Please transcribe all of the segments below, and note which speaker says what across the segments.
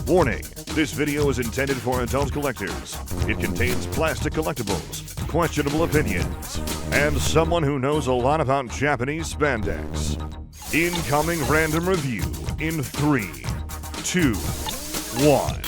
Speaker 1: Warning, this video is intended for adult collectors. It contains plastic collectibles, questionable opinions, and someone who knows a lot about Japanese spandex. Incoming random review in 3, 2, 1.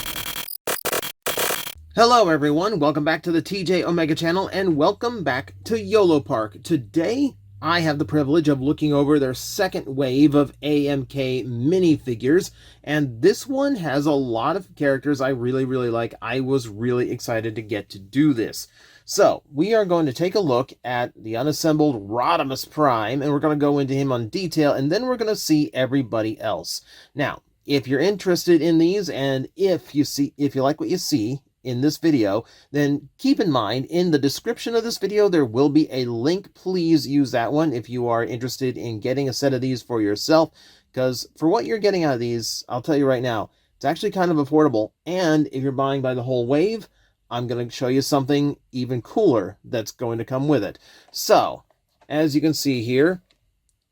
Speaker 2: Hello everyone, welcome back to the TJOmega channel and welcome back to Yolopark. Today, I have the privilege of looking over their second wave of AMK minifigures, and this one has a lot of characters I really like. I was really excited to get to do this. So, we are going to take a look at the unassembled Rodimus Prime, and we're going to go into him on detail, and then we're going to see everybody else. Now, if you're interested in these, and if you like what you see in this video, then keep in mind, in the description of this video, there will be a link. Please use that one if you are interested in getting a set of these for yourself, because for what you're getting out of these, I'll tell you right now, it's actually kind of affordable, and if you're buying by the whole wave, I'm going to show you something even cooler that's going to come with it. So, as you can see here,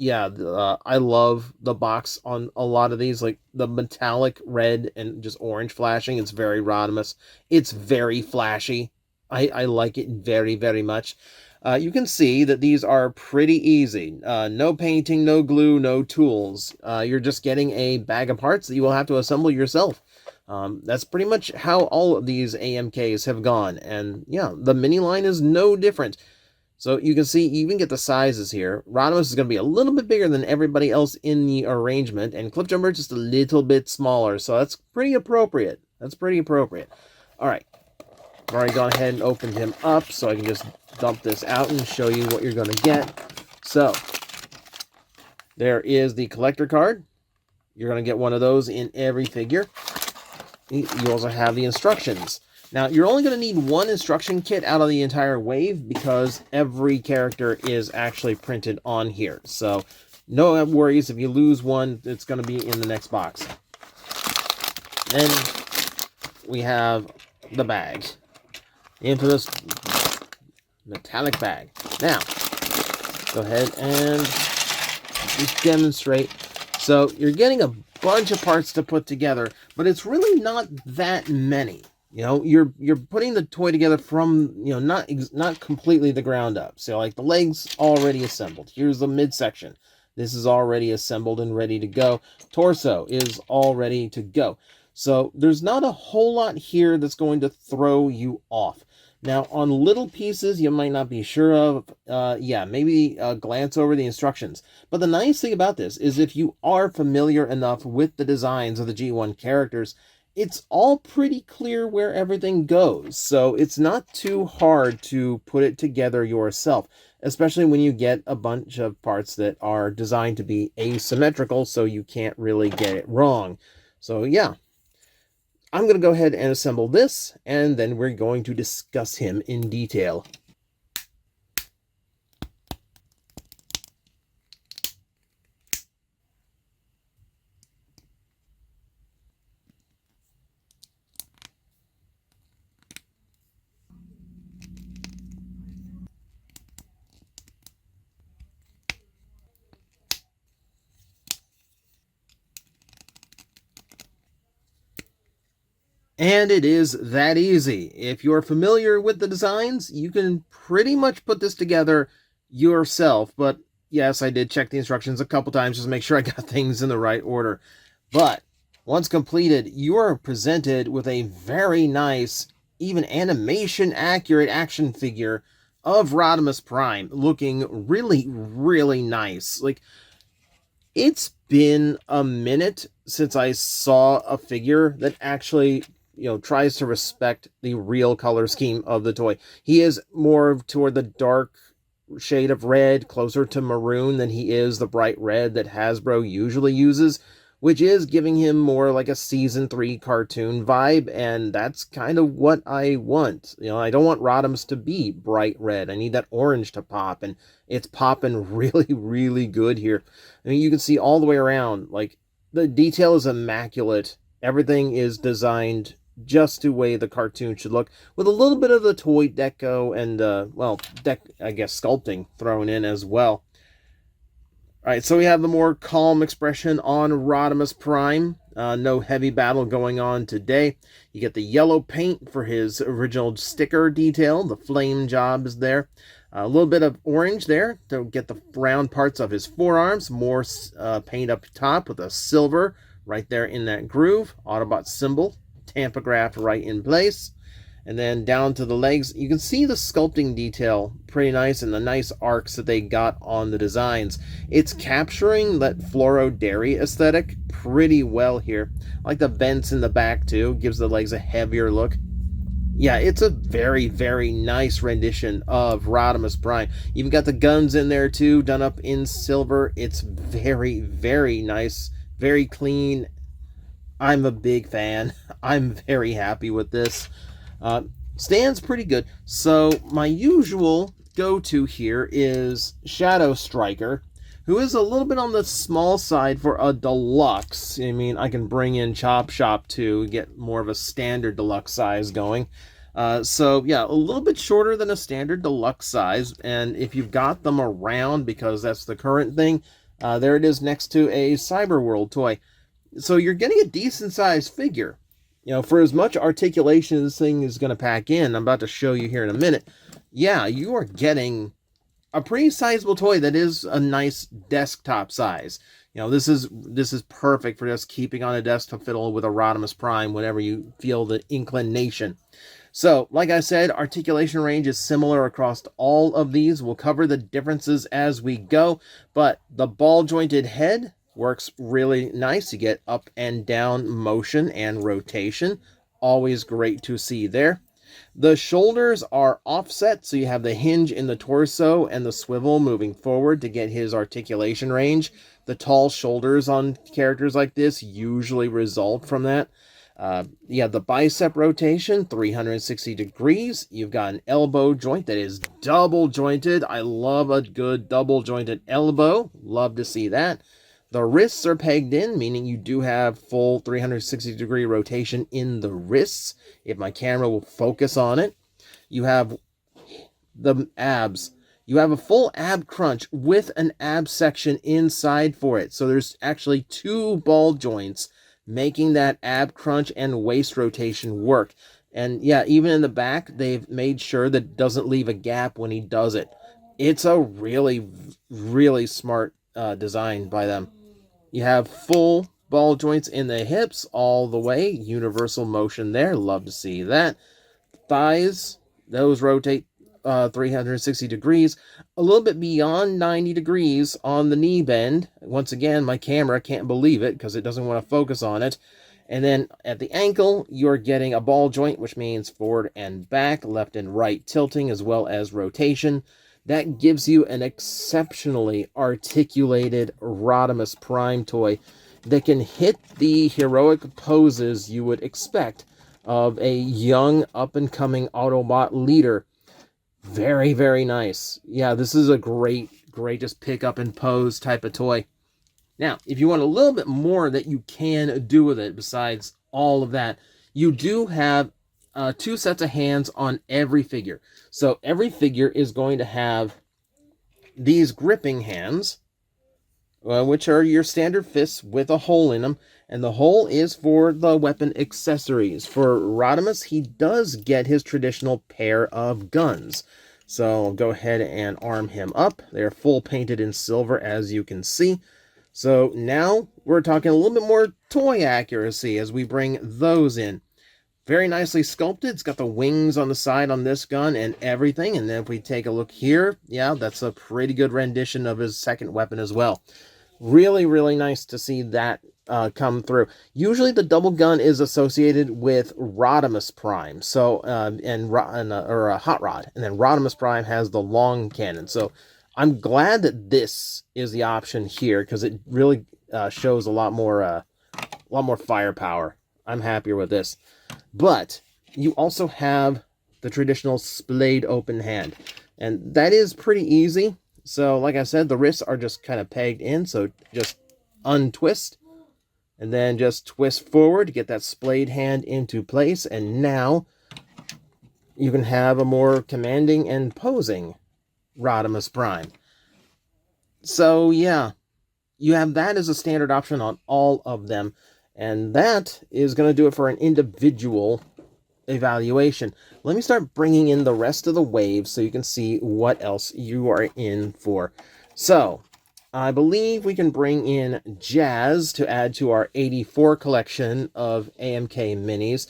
Speaker 2: yeah, I love the box on a lot of these, like the metallic red and just orange flashing. It's very Rodimus. It's very flashy. I like it very much. You can see that these are pretty easy. No painting, no glue, no tools. You're just getting a bag of parts that you will have to assemble yourself. That's pretty much how all of these AMKs have gone. And yeah, the mini line is no different. So you can see, you even get the sizes here. Rodimus is going to be a little bit bigger than everybody else in the arrangement, and Cliffjumper just a little bit smaller, so that's pretty appropriate. That's pretty appropriate. Alright, I've already gone ahead and opened him up, so I can just dump this out and show you what you're going to get. So, there is the collector card. You're going to get one of those in every figure. You also have the instructions. Now, you're only going to need one instruction kit out of the entire wave because every character is actually printed on here. So, no worries. If you lose one, it's going to be in the next box. Then, we have the bag. The infamous metallic bag. Now, go ahead and just demonstrate. So, you're getting a bunch of parts to put together, but it's really not that many. You know, you're putting the toy together from, you know, not completely the ground up. So, like, the legs already assembled. Here's the midsection. This is already assembled and ready to go. Torso is all ready to go. So, there's not a whole lot here that's going to throw you off. Now, on little pieces you might not be sure of, yeah, maybe glance over the instructions. But the nice thing about this is if you are familiar enough with the designs of the G1 characters, it's all pretty clear where everything goes, so it's not too hard to put it together yourself, especially when you get a bunch of parts that are designed to be asymmetrical, so you can't really get it wrong. So yeah, I'm going to go ahead and assemble this, and then we're going to discuss him in detail. And it is that easy. If you're familiar with the designs, you can pretty much put this together yourself. But yes, I did check the instructions a couple times just to make sure I got things in the right order. But once completed, you are presented with a very nice, even animation accurate action figure of Rodimus Prime, looking really nice. Like, it's been a minute since I saw a figure that actually, you know, tries to respect the real color scheme of the toy. He is more toward the dark shade of red, closer to maroon than he is the bright red that Hasbro usually uses, which is giving him more like a season 3 cartoon vibe, and that's kind of what I want. You know, I don't want Rodimus to be bright red. I need that orange to pop, and it's popping really good here. I mean, you can see all the way around, like, the detail is immaculate. Everything is designed just the way the cartoon should look, with a little bit of the toy deco and, well, I guess sculpting thrown in as well. Alright, so we have the more calm expression on Rodimus Prime. No heavy battle going on today. You get the yellow paint for his original sticker detail. The flame job is there. A little bit of orange there to get the round parts of his forearms. More paint up top with a silver right there in that groove. Autobot symbol, tampographed right in place. And then down to the legs, you can see the sculpting detail pretty nice and the nice arcs that they got on the designs. It's capturing that fluoro dairy aesthetic pretty well here. I like the vents in the back too, gives the legs a heavier look. Yeah, it's a very, very nice rendition of Rodimus Prime. You've got the guns in there too, done up in silver. It's very, very nice, very clean. I'm a big fan. I'm very happy with this. Stands pretty good. So my usual go-to here is Shadow Striker, who is a little bit on the small side for a deluxe. I mean, I can bring in Chop Shop to get more of a standard deluxe size going. So yeah, a little bit shorter than a standard deluxe size. And if you've got them around, because that's the current thing, there it is next to a Cyberworld toy. So you're getting a decent sized figure. You know, for as much articulation this thing is going to pack in, I'm about to show you here in a minute, yeah, you are getting a pretty sizable toy that is a nice desktop size. You know, this is perfect for just keeping on a desk to fiddle with a Rodimus Prime whenever you feel the inclination. So, like I said, articulation range is similar across all of these. We'll cover the differences as we go, but the ball-jointed head works really nice. You get up and down motion and rotation. Always great to see there. The shoulders are offset, so you have the hinge in the torso and the swivel moving forward to get his articulation range. The tall shoulders on characters like this usually result from that. You have the bicep rotation, 360 degrees. You've got an elbow joint that is double jointed. I love a good double jointed elbow. Love to see that. The wrists are pegged in, meaning you do have full 360 degree rotation in the wrists, if my camera will focus on it. You have the abs. You have a full ab crunch with an ab section inside for it. So there's actually two ball joints making that ab crunch and waist rotation work. And yeah, even in the back, they've made sure that it doesn't leave a gap when he does it. It's a really, really smart design by them. You have full ball joints in the hips all the way. Universal motion there. Love to see that. Thighs, those rotate 360 degrees. A little bit beyond 90 degrees on the knee bend. Once again, my camera can't believe it because it doesn't want to focus on it. And then at the ankle, you're getting a ball joint, which means forward and back, left and right tilting, as well as rotation. That gives you an exceptionally articulated Rodimus Prime toy that can hit the heroic poses you would expect of a young, up-and-coming Autobot leader. Very, very nice. Yeah, this is a great just pick up and pose type of toy. Now, if you want a little bit more that you can do with it besides all of that, you do have two sets of hands on every figure. So every figure is going to have these gripping hands, which are your standard fists with a hole in them. And the hole is for the weapon accessories. For Rodimus, he does get his traditional pair of guns. So I'll go ahead and arm him up. They're full painted in silver, as you can see. So now we're talking a little bit more toy accuracy as we bring those in. Very nicely sculpted. It's got the wings on the side on this gun and everything. And then if we take a look here, yeah, that's a pretty good rendition of his second weapon as well. Really, really nice to see that come through. Usually the double gun is associated with Rodimus Prime, so or a Hot Rod, and then Rodimus Prime has the long cannon. So I'm glad that this is the option here because it really shows a lot more firepower. I'm happier with this. But you also have the traditional splayed open hand, and that is pretty easy. So like I said, the wrists are just kind of pegged in, so just untwist and then just twist forward to get that splayed hand into place, and now you can have a more commanding and posing Rodimus Prime. So yeah, you have that as a standard option on all of them. And that is going to do it for an individual evaluation. Let me start bringing in the rest of the waves so you can see what else you are in for. So, I believe we can bring in Jazz to add to our 84 collection of AMK minis.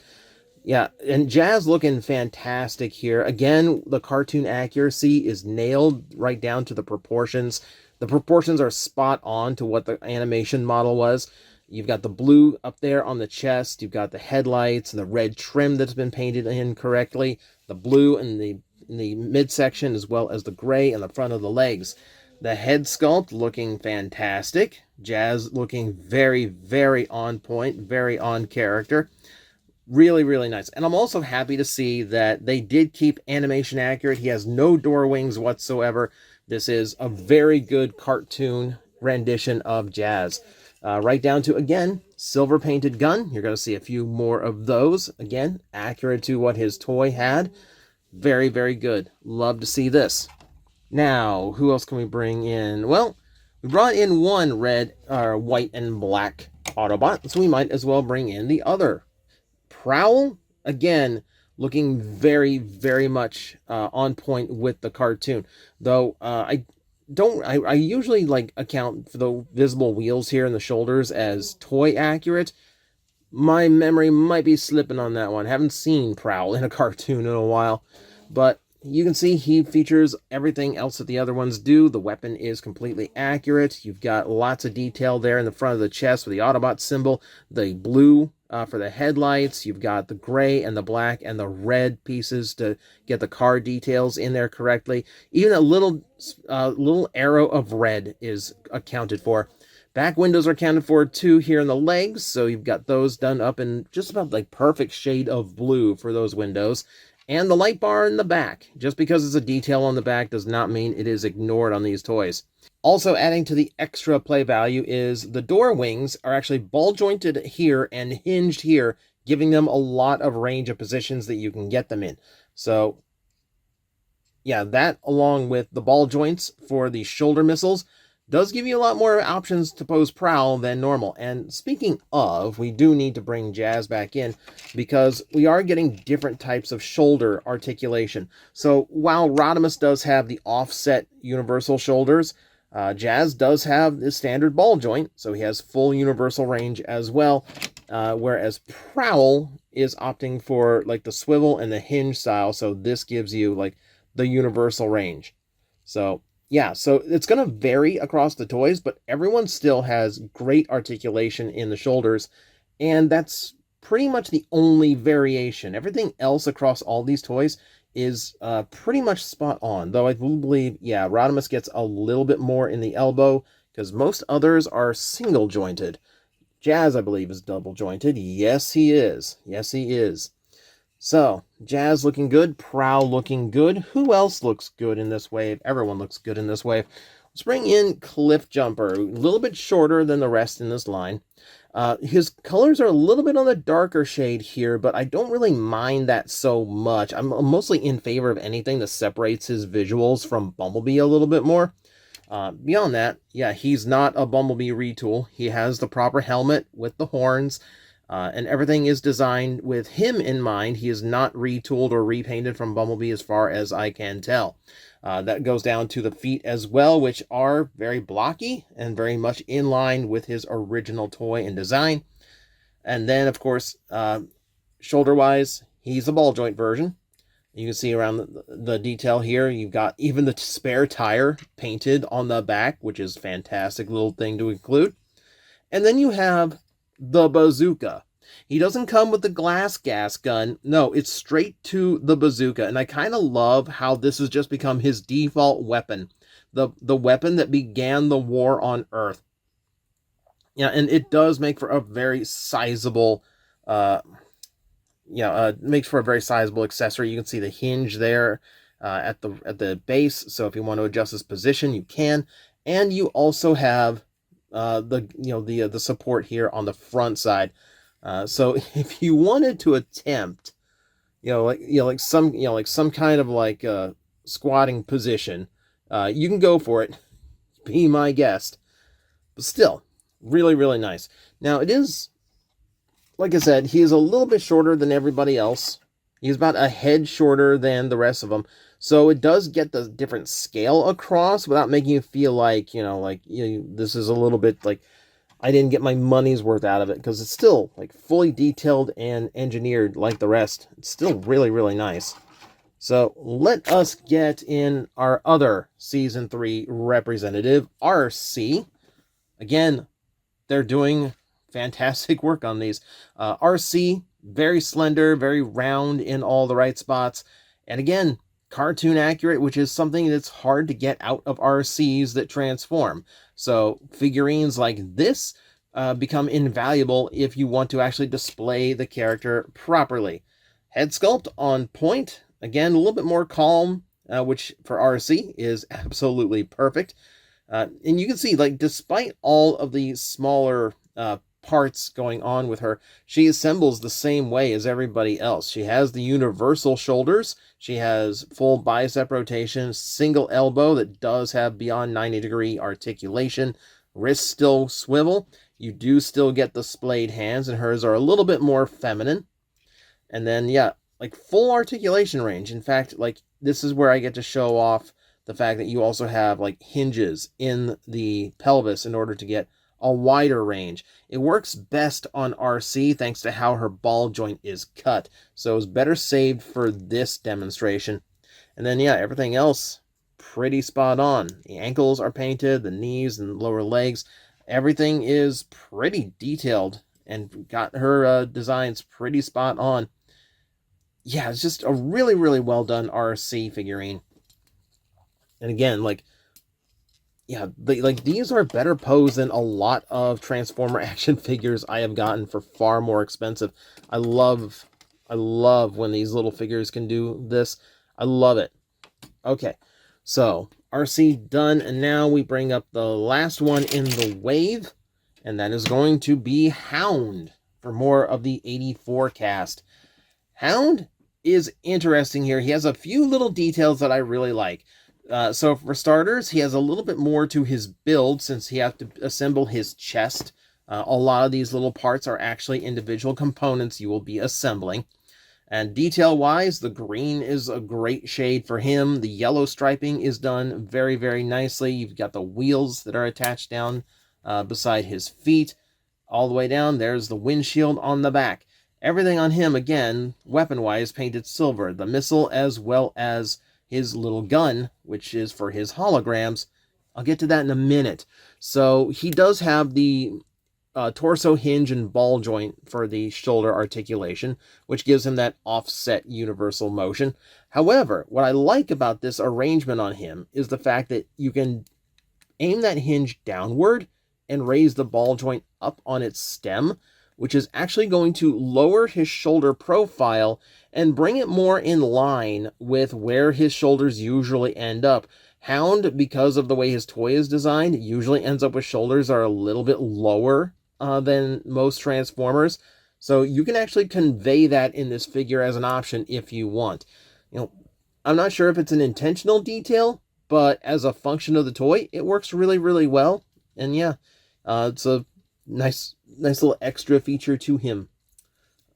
Speaker 2: Yeah, and Jazz looking fantastic here. Again, the cartoon accuracy is nailed right down to the proportions. The proportions are spot on to what the animation model was. You've got the blue up there on the chest. You've got the headlights and the red trim that's been painted in correctly. The blue in the midsection, as well as the gray in the front of the legs. The head sculpt looking fantastic. Jazz looking very, very on point, very on character. Really, really nice. And I'm also happy to see that they did keep animation accurate. He has no door wings whatsoever. This is a very good cartoon rendition of Jazz. Right down to, again, silver painted gun. You're going to see a few more of those. Again, accurate to what his toy had. Very, very good. Love to see this. Now, who else can we bring in? Well, we brought in one red, white and black Autobot, so we might as well bring in the other. Prowl, again, looking very, very much on point with the cartoon. Though, I usually like account for the visible wheels here in the shoulders as toy accurate. My memory might be slipping on that one. Haven't seen Prowl in a cartoon in a while, but you can see he features everything else that the other ones do. The weapon is completely accurate. You've got lots of detail there in the front of the chest with the Autobot symbol, the blue for the headlights. You've got the gray and the black and the red pieces to get the car details in there correctly. Even a little arrow of red is accounted for. Back windows are accounted for too here in the legs, so you've got those done up in just about like perfect shade of blue for those windows. And the light bar in the back. Just because it's a detail on the back does not mean it is ignored on these toys. Also adding to the extra play value is the door wings are actually ball jointed here and hinged here, giving them a lot of range of positions that you can get them in. So yeah, that along with the ball joints for the shoulder missiles does give you a lot more options to pose Prowl than normal. And speaking of, we do need to bring Jazz back in because we are getting different types of shoulder articulation. So while Rodimus does have the offset universal shoulders, Jazz does have the standard ball joint, so he has full universal range as well, whereas Prowl is opting for like the swivel and the hinge style, so this gives you like the universal range. So yeah, so it's going to vary across the toys, but everyone still has great articulation in the shoulders, and that's pretty much the only variation. Everything else across all these toys is pretty much spot on, though I believe, yeah, Rodimus gets a little bit more in the elbow, because most others are single jointed. Jazz, I believe, is double jointed. Yes, he is. Yes, he is. So, Jazz looking good, Prowl looking good. Who else looks good in this wave? Everyone looks good in this wave. Let's bring in Cliffjumper, a little bit shorter than the rest in this line. His colors are a little bit on the darker shade here, but I don't really mind that so much. I'm mostly in favor of anything that separates his visuals from Bumblebee a little bit more. Beyond that, yeah, he's not a Bumblebee retool. He has the proper helmet with the horns. And everything is designed with him in mind. He is not retooled or repainted from Bumblebee as far as I can tell. That goes down to the feet as well, which are very blocky and very much in line with his original toy and design. And then, of course, shoulder-wise, he's a ball joint version. You can see around the detail here, you've got even the spare tire painted on the back, which is a fantastic little thing to include. And then you have the bazooka. He doesn't come with the glass gas gun. No, it's straight to the bazooka. And I kind of love how this has just become his default weapon. The weapon that began the war on Earth. Yeah, and it does make for a very sizable makes for a very sizable accessory. You can see the hinge there at the base. So if you want to adjust his position, you can. And you also have the support here on the front side. So if you wanted to attempt, some kind of like squatting position, you can go for it. Be my guest. But still, really, really nice. Now it is like I said, he is a little bit shorter than everybody else. He's about a head shorter than the rest of them. So it does get the different scale across without making you feel like, this is a little bit like I didn't get my money's worth out of it, because it's still like fully detailed and engineered like the rest. It's still really, really nice. So let us get in our other Season 3 representative, Arcee. Again, they're doing fantastic work on these. Arcee, very slender, very round in all the right spots. And again, cartoon accurate, which is something that's hard to get out of Arcees that transform. So figurines like this become invaluable if you want to actually display the character properly. Head sculpt on point. Again, a little bit more calm, which for Arcee is absolutely perfect. And you can see, like, despite all of the smaller parts going on with her, she assembles the same way as everybody else. She has the universal shoulders. She has full bicep rotation, single elbow that does have beyond 90-degree articulation. Wrists still swivel. You do still get the splayed hands, and hers are a little bit more feminine. And then, yeah, like full articulation range. In fact, like, this is where I get to show off the fact that you also have like hinges in the pelvis in order to get a wider range. It works best on Arcee thanks to how her ball joint is cut. So it's better saved for this demonstration. And then, yeah, everything else pretty spot on. The ankles are painted, the knees and lower legs. Everything is pretty detailed and got her designs pretty spot on. Yeah, it's just a really, really well done Arcee figurine. And again, like, yeah, these are better posed than a lot of Transformer action figures I have gotten for far more expensive. I love when these little figures can do this. I love it. Okay, so Arcee done, and now we bring up the last one in the wave, and that is going to be Hound for more of the 84 cast. Hound is interesting here. He has a few little details that I really like. So for starters, he has a little bit more to his build since he has to assemble his chest. A lot of these little parts are actually individual components you will be assembling. And detail-wise, the green is a great shade for him. The yellow striping is done very, very nicely. You've got the wheels that are attached down beside his feet. All the way down, there's the windshield on the back. Everything on him, again, weapon-wise, painted silver. The missile as well as his little gun, which is for his holograms. I'll get to that in a minute. So he does have the torso hinge and ball joint for the shoulder articulation, which gives him that offset universal motion. However, what I like about this arrangement on him is the fact that you can aim that hinge downward and raise the ball joint up on its stem, which is actually going to lower his shoulder profile and bring it more in line with where his shoulders usually end up. Hound, because of the way his toy is designed, usually ends up with shoulders that are a little bit lower than most Transformers. So you can actually convey that in this figure as an option if you want. I'm not sure if it's an intentional detail, but as a function of the toy, it works really, really well. And yeah, it's a nice little extra feature to him.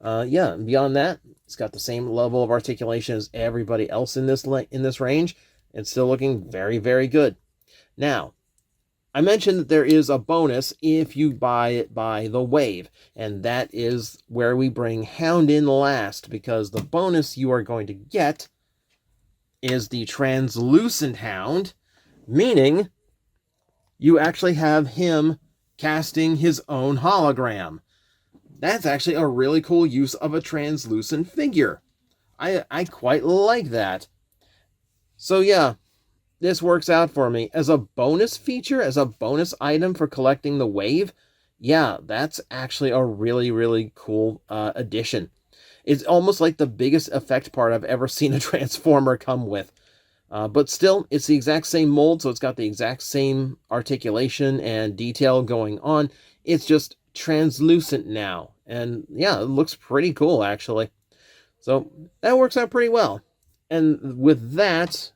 Speaker 2: Yeah, and beyond that, it's got the same level of articulation as everybody else in this range. It's still looking very, very good. Now, I mentioned that there is a bonus if you buy it by the wave, and that is where we bring Hound in last, because the bonus you are going to get is the translucent Hound, meaning you actually have him casting his own hologram. That's actually a really cool use of a translucent figure. I quite like that. So yeah, this works out for me. As a bonus feature, as a bonus item for collecting the wave, yeah, that's actually a really, really cool addition. It's almost like the biggest effect part I've ever seen a Transformer come with. But still, it's the exact same mold, so it's got the exact same articulation and detail going on. It's just translucent now. And yeah, it looks pretty cool, actually. So that works out pretty well. And with that,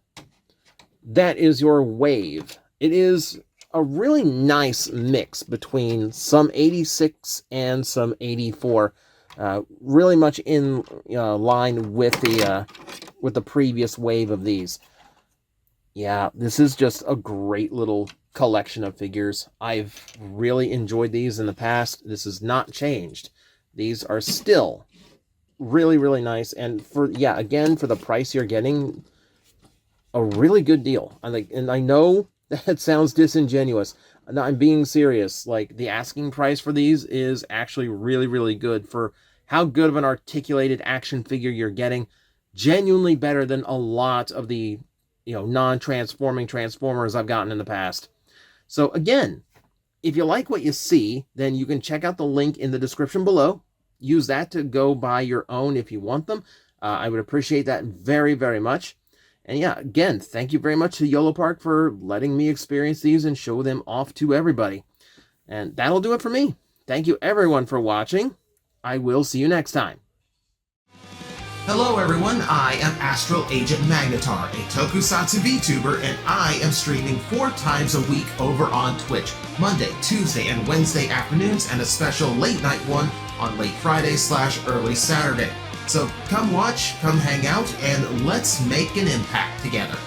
Speaker 2: that is your wave. It is a really nice mix between some 86 and some 84. Really much in line with the previous wave of these. Yeah, this is just a great little collection of figures. I've really enjoyed these in the past. This has not changed. These are still really, really nice. And again, for the price you're getting, a really good deal. And I know that sounds disingenuous. No, I'm being serious. Like, the asking price for these is actually really, really good for how good of an articulated action figure you're getting. Genuinely better than a lot of the non-transforming Transformers I've gotten in the past. So again, if you like what you see, then you can check out the link in the description below. Use that to go buy your own if you want them. I would appreciate that very, very much. And yeah, again, thank you very much to Yolopark for letting me experience these and show them off to everybody. And that'll do it for me. Thank you everyone for watching. I will see you next time.
Speaker 3: Hello everyone, I am Astral Agent Magnetar, a Tokusatsu VTuber, and I am streaming 4 times a week over on Twitch, Monday, Tuesday, and Wednesday afternoons, and a special late night one on late Friday/early Saturday. So come watch, come hang out, and let's make an impact together.